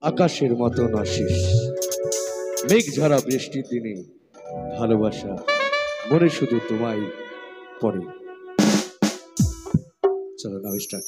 আকাশের মতন আশিস মেঘ ঝরা বৃষ্টির দিনে ভালোবাসা মনে শুধু তোমায় পড়ে। চলো নাও স্টার্ট।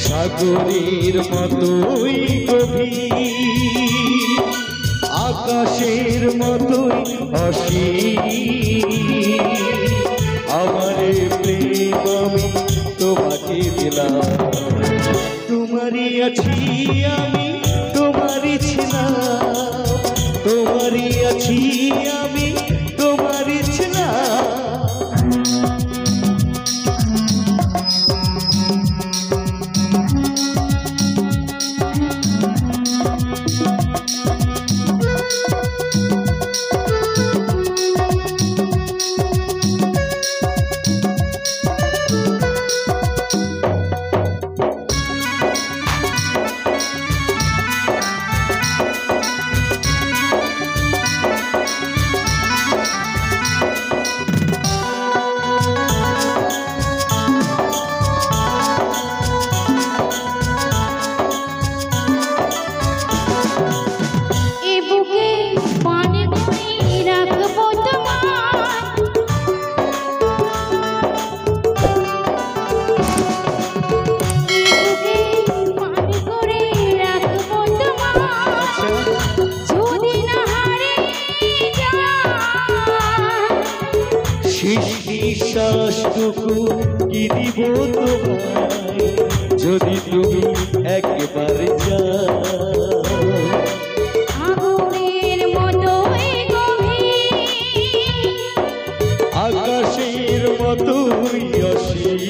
সাগরের মতোই গভীর আকাশের মতোই অসীম আমার প্রেম আমি তোমাকে দিলাম। তোমারই আছি আমি তোমারই ছিলাম, তোমারই আছি আমি তোমারই ছিলাম। শ্বাসটুকু কি দিব তোমায় যদি তুমি একবার যাও। আগুনের মতোই গভীর আকাশের মতোই অসীম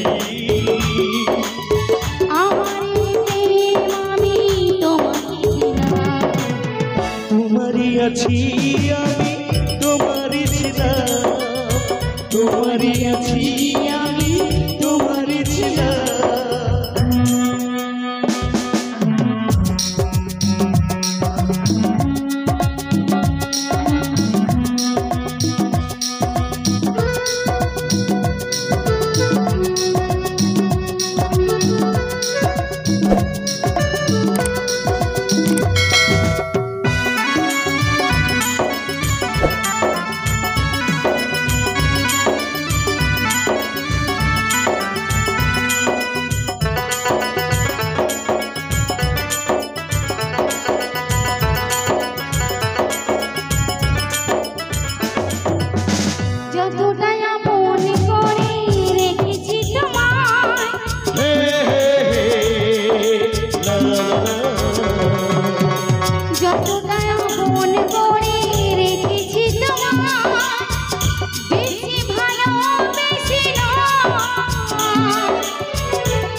আমার প্রেম আমি তোমাকে দিলাম। তোমারই আছি আমি তোমারই ছিলাম, তোমারই আছি আমি তোমারই ছিলাম।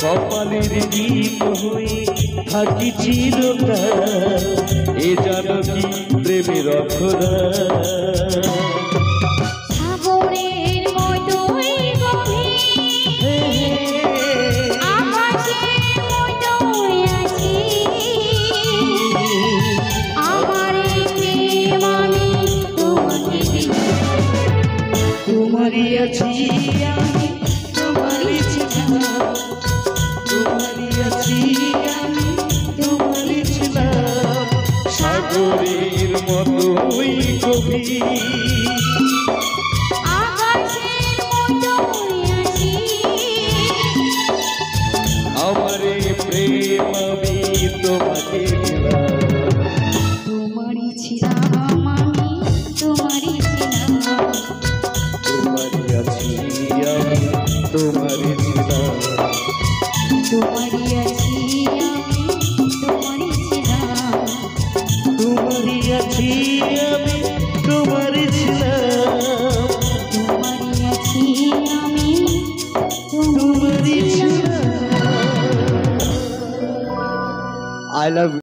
কপালের গীত হয়ে থাকি চিরকাল প্রেমের অধরা সাগরের মতোই গভীর আকাশের মতোই আছি আমার এই প্রেম আমি তোমাকে দিলাম তোমারই আছি আমি তোমারই ছিলাম তোমারই আছি আমি তোমারই ছিলাম সাগরের মতোই গভীর আকাশের মতোই আছি আমার এই প্রেম আমি তোমাকে দিলাম তোমারই ছিলাম আমি তোমারই ছিলাম তোমারই আছি আমি তোমারই ছিলাম তোমারই আছি আমি তোমারই ছিলাম তোমারই আছি আমি তোমারই ছিলাম তোমারই আছি আমি তোমারই ছিলাম I love you.